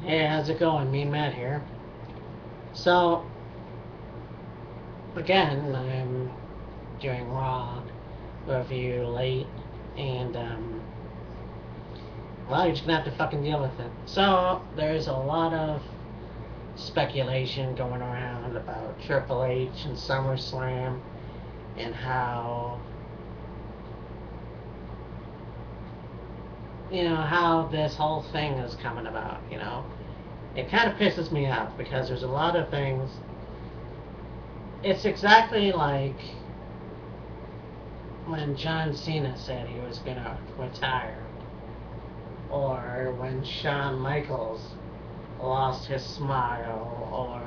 Hey, how's it going? Me and Matt here. So, again, I'm doing Raw review late, and, well, you're just gonna have to fucking deal with it. So, there's a lot of speculation going around about Triple H and SummerSlam and how this whole thing is coming about. It kind of pisses me off because there's a lot of things. It's exactly like when John Cena said he was gonna retire, or when Shawn Michaels lost his smile, or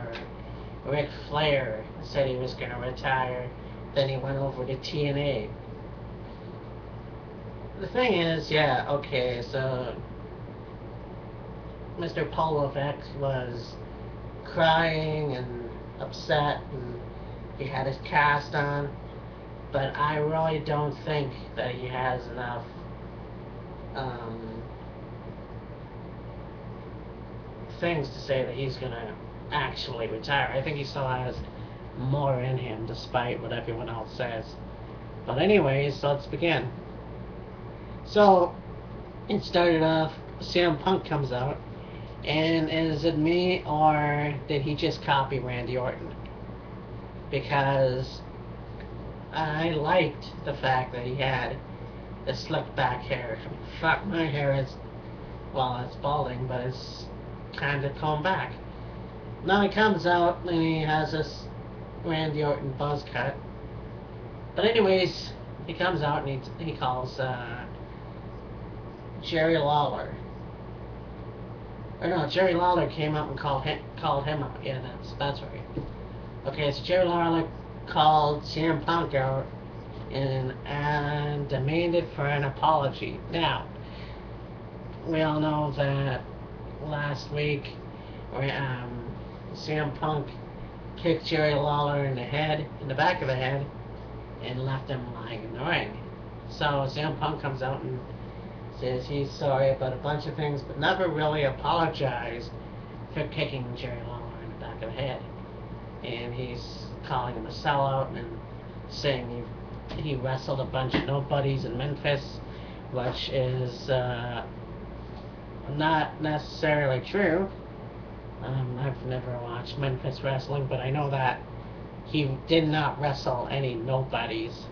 Ric Flair said he was gonna retire, then he went over to TNA. The thing is, yeah, okay, so Mr. Polovic was crying and upset, and he had his cast on, but I really don't think that he has enough um, things to say that he's gonna actually retire. I think he still has more in him, despite what everyone else says. But anyways, let's begin. So it started off. CM Punk comes out, and is it me or did he just copy Randy Orton? Because I liked the fact that he had the slick back hair. Fuck, my hair is, well, it's balding, but it's kind of combed back. Now he comes out and he has this Randy Orton buzz cut. But anyways, he comes out and he calls Jerry Lawler. Or no, Jerry Lawler came up and called him out. Yeah, that's right. Okay, so Jerry Lawler called CM Punk out and demanded for an apology. Now, we all know that last week, CM Punk kicked Jerry Lawler in the back of the head, and left him lying in the ring. So CM Punk comes out and says he's sorry about a bunch of things, but never really apologized for kicking Jerry Lawler in the back of the head. And he's calling him a sellout and saying he wrestled a bunch of nobodies in Memphis, which is not necessarily true. I've never watched Memphis wrestling, but I know that he did not wrestle any nobodies.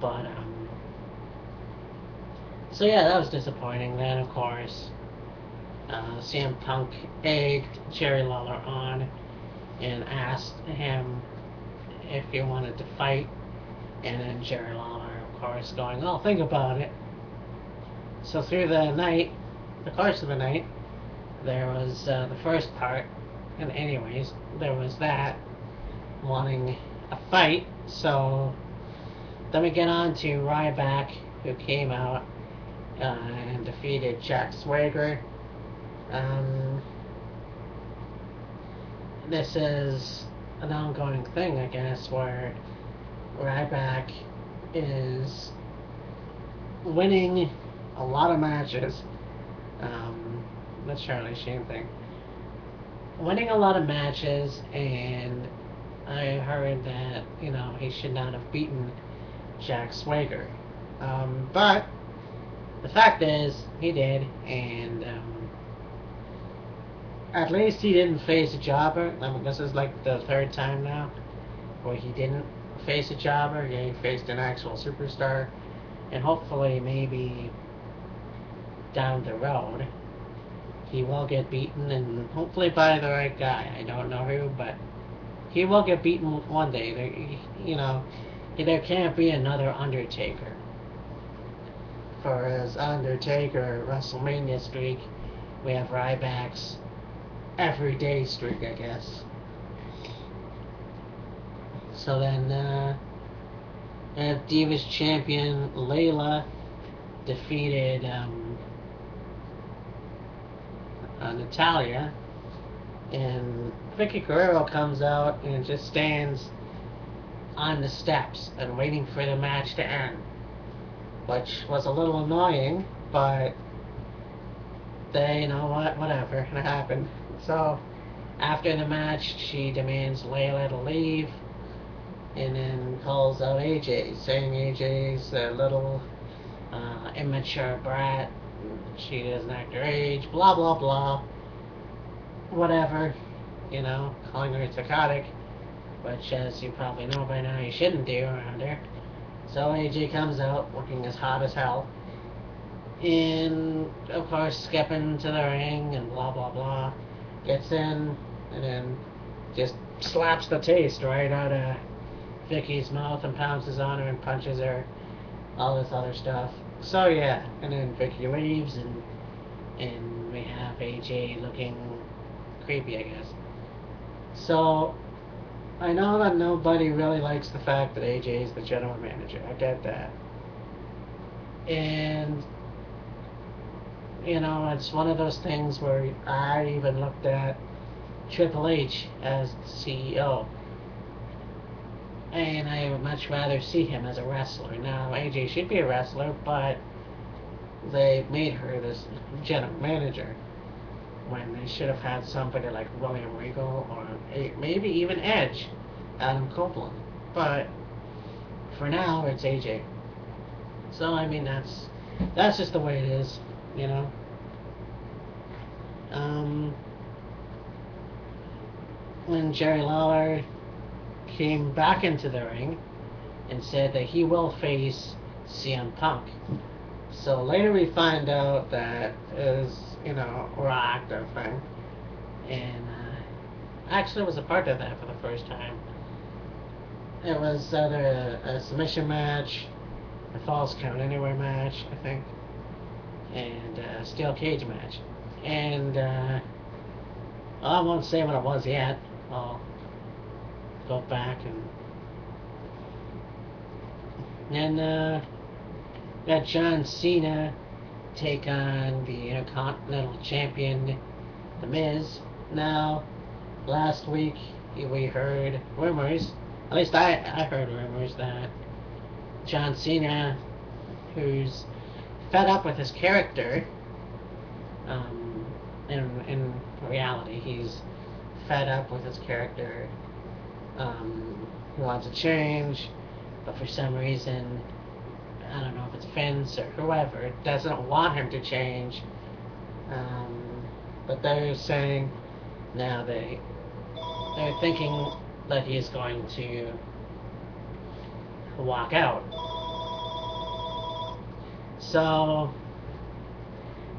But, so yeah, that was disappointing. Then, of course, CM Punk egged Jerry Lawler on and asked him if he wanted to fight. And then Jerry Lawler, of course, going, oh, think about it. So through the course of the night, there was the first part, and anyways, there was that, wanting a fight. So then we get on to Ryback, who came out and defeated Jack Swagger. This is an ongoing thing, I guess, where Ryback is winning a lot of matches. The Charlie Sheen thing. Winning a lot of matches, and I heard that, he should not have beaten Jack Swagger. But the fact is, he did, and at least he didn't face a jobber. I mean, this is like the third time now where he didn't face a jobber. Yeah, he faced an actual superstar, and hopefully, maybe down the road, he will get beaten, and hopefully by the right guy. I don't know who, but he will get beaten one day. There can't be another Undertaker. For his Undertaker WrestleMania streak, we have Ryback's everyday streak, I guess. So then, Divas champion Layla defeated Natalia, and Vicky Guerrero comes out and just stands on the steps and waiting for the match to end, which was a little annoying, but they, you know what, whatever, it happened. So, after the match, she demands Layla to leave, and then calls out AJ, saying AJ's a little immature brat, she doesn't act her age, blah blah blah, whatever, calling her psychotic, which, as you probably know by now, you shouldn't do around here. So AJ comes out looking as hot as hell, and of course skipping to the ring and blah blah blah, gets in and then just slaps the taste right out of Vicky's mouth and pounces on her and punches her, all this other stuff. So yeah, and then Vicky leaves and we have AJ looking creepy, I guess. So I know that nobody really likes the fact that AJ is the general manager. I get that. And it's one of those things where I even looked at Triple H as the CEO. And I would much rather see him as a wrestler. Now, AJ should be a wrestler, but they made her this general manager when they should have had somebody like William Regal or maybe even Edge, Adam Copeland. But for now, it's AJ. So I mean, that's just the way it is, When Jerry Lawler came back into the ring and said that he will face CM Punk. So later we find out that is, Rock, their thing. And actually was a part of that for the first time. It was either a submission match, a false count anywhere match, I think, and a steel cage match. And I won't say what it was yet. I'll go back and got John Cena take on the Intercontinental Champion, The Miz. Now, last week we heard rumors, at least I heard rumors that John Cena, who's fed up with his character, in reality, he's fed up with his character. He wants to change, but for some reason, I don't know if it's Vince or whoever, doesn't want him to change. But they're saying now they're thinking that he's going to walk out. So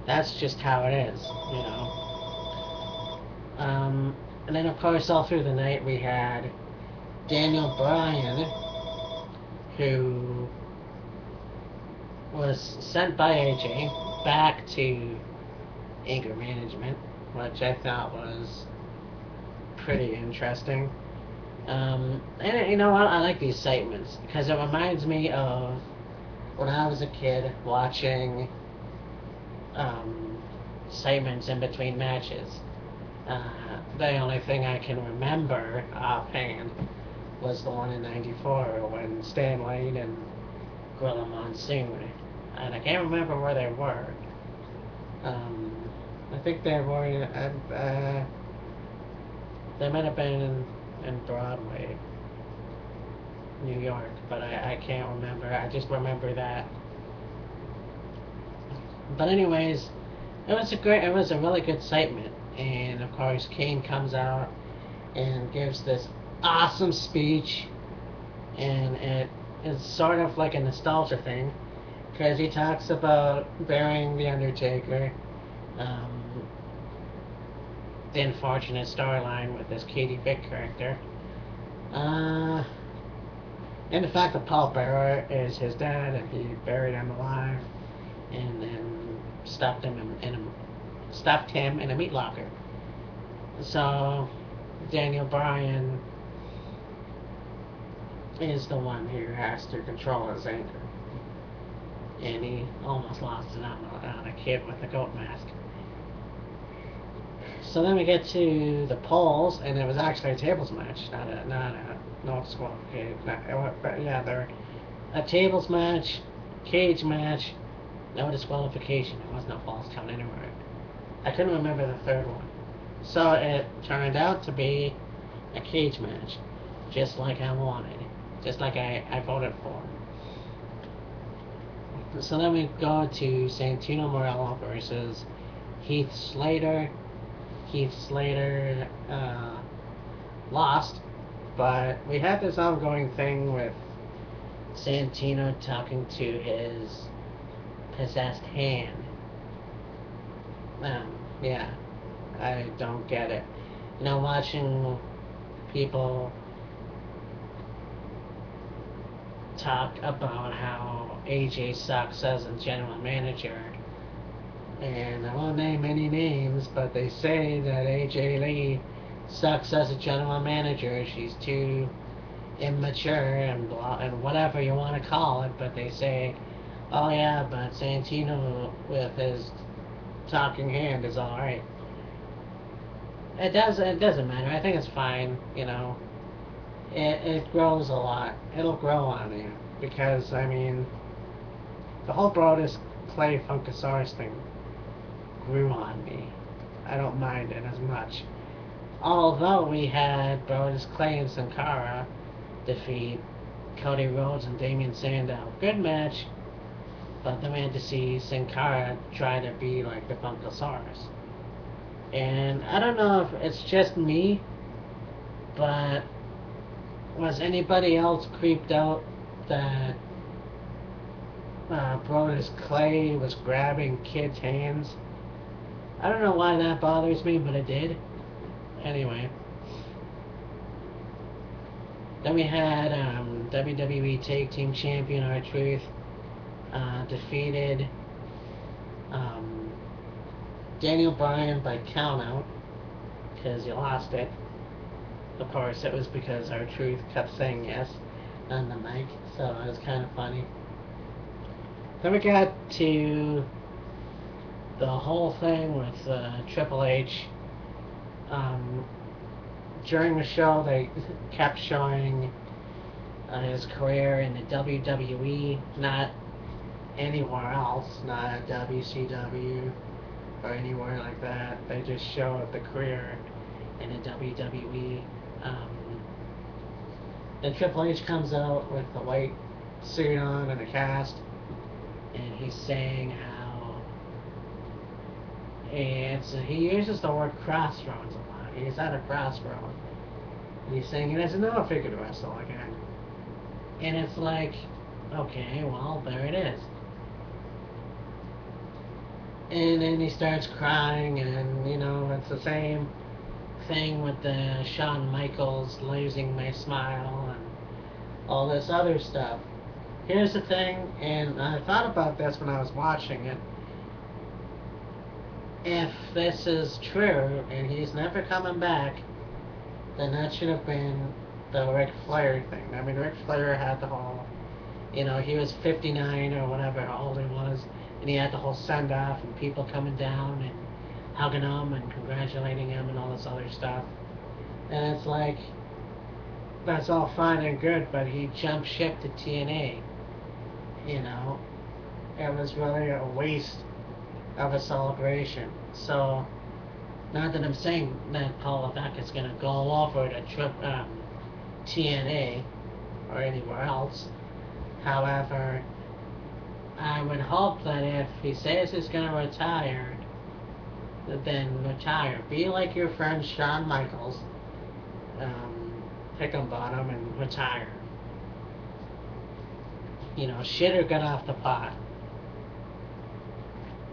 that's just how it is, And then, of course, all through the night we had Daniel Bryan, who was sent by AJ back to anger management, which I thought was pretty interesting. And you know what? I like these segments because it reminds me of when I was a kid watching segments in between matches. The only thing I can remember offhand was the one in '94 when Stan Lane and Gorilla Monsoon, and I can't remember where they were. I think they were they might have been in Broadway, New York, but I can't remember. I just remember that. But anyways, it was a really good segment, and of course Kane comes out and gives this awesome speech, and it's sort of like a nostalgia thing because he talks about burying the Undertaker, the unfortunate storyline with this Katie Vick character, and the fact that Paul Bearer is his dad and he buried him alive and then stuffed him in a meat locker. So Daniel Bryan is the one who has to control his anger, and he almost lost it on a kid with a goat mask. So then we get to the polls, and it was actually a tables match, not a no disqualification. Yeah, they're a tables match, cage match, no disqualification. There was no false count anywhere. I couldn't remember the third one. So it turned out to be a cage match, just like I wanted, just like I voted for. So then we go to Santino Morello versus Heath Slater. Heath Slater lost, but we had this ongoing thing with Santino talking to his possessed hand. Yeah, I don't get it. Watching people talk about how AJ sucks as a general manager, and I won't name any names, but they say that AJ Lee sucks as a general manager. She's too immature and blah, and whatever you want to call it, but they say, oh yeah, but Santino with his talking hand is alright. It doesn't matter. I think it's fine, It grows a lot. It'll grow on you. Because, the whole Brodus Clay Funkasaurus thing grew on me. I don't mind it as much. Although we had Brodus Clay and Sin Cara defeat Cody Rhodes and Damian Sandow. Good match. But then we had to see Sin Cara try to be like the Funkasaurus. And I don't know if it's just me, but was anybody else creeped out that Brodus Clay was grabbing kids' hands? I don't know why that bothers me, but it did. Anyway. Then we had WWE Tag Team Champion R-Truth defeated Daniel Bryan by countout because he lost it. Of course, it was because R-Truth kept saying yes on the mic, so it was kind of funny. Then we got to the whole thing with Triple H. During the show, they kept showing his career in the WWE, not anywhere else, not WCW or anywhere like that. They just showed the career in the WWE. Then Triple H comes out with the white suit on and a cast, and he's saying how he uses the word crossroads a lot. He's at a crossroad. And he's saying he doesn't know if he could wrestle again. And it's like, okay, well, there it is. And then he starts crying, and, it's the same thing with the Shawn Michaels losing my smile and all this other stuff. Here's the thing, and I thought about this when I was watching it. If this is true and he's never coming back, then that should have been the Ric Flair thing. Ric Flair had the whole, he was 59 or whatever how old he was, and he had the whole send off and people coming down and hugging him and congratulating him and all this other stuff. And it's like, that's all fine and good, but he jumped ship to TNA. It was really a waste of a celebration. So, not that I'm saying that Paul Levesque is going to go over to TNA or anywhere else. However, I would hope that if he says he's going to retire, then retire. Be like your friend Shawn Michaels. Pick him bottom and retire. Shit or get off the pot.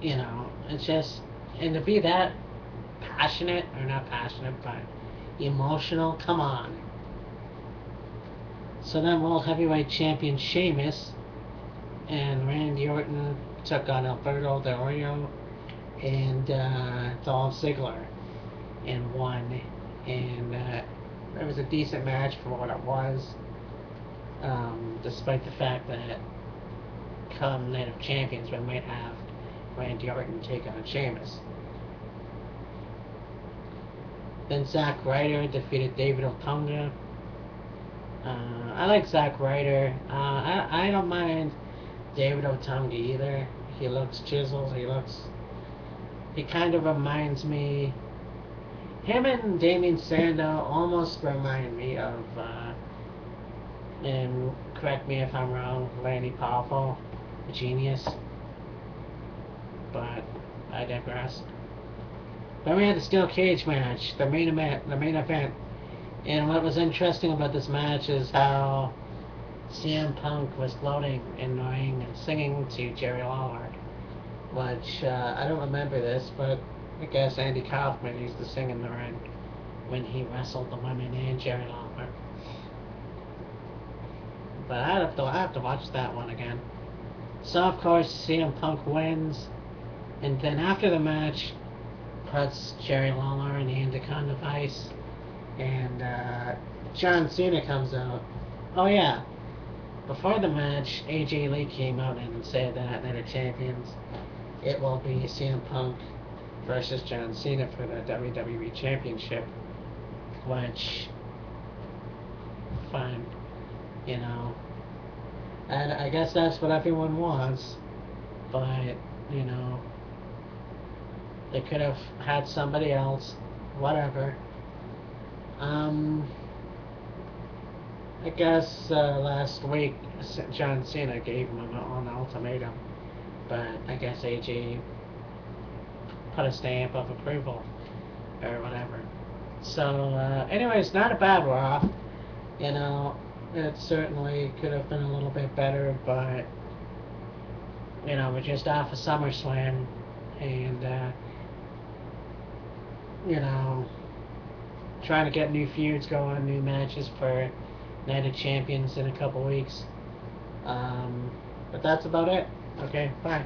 It's just, and to be that passionate, or not passionate, but emotional, come on. So then World Heavyweight Champion Sheamus and Randy Orton took on Alberto Del Rio and Dolph Ziggler and won. And it was a decent match for what it was, despite the fact that come Night of Champions we might have Randy Orton take on Sheamus. Then Zack Ryder defeated David Otunga. I like Zack Ryder. I don't mind David Otunga either. He looks chiseled. He kind of reminds me. Him and Damien Sandow almost remind me of, and correct me if I'm wrong, Lanny Powerful, a genius. But I digress. Then we had the steel cage match, the main event. And what was interesting about this match is how CM Punk was floating in the ring and singing to Jerry Lawler, which I don't remember this, but I guess Andy Kaufman used to sing in the ring when he wrestled the women and Jerry Lawler. But I have to watch that one again. So of course CM Punk wins, and then after the match, puts Jerry Lawler in the Anaconda Vice, and John Cena comes out. Oh yeah, before the match, AJ Lee came out and said that they're the champions. It will be CM Punk versus John Cena for the WWE Championship, which, fine, you know. And I guess that's what everyone wants, but, you know, they could have had somebody else, whatever. I guess last week John Cena gave him an ultimatum, but I guess AJ put a stamp of approval or whatever. So anyways, not a bad Raw. You know, it certainly could have been a little bit better, but you know, we're just off of SummerSlam, and you know, trying to get new feuds going, new matches for Night of Champions in a couple weeks. But that's about it. Okay, bye.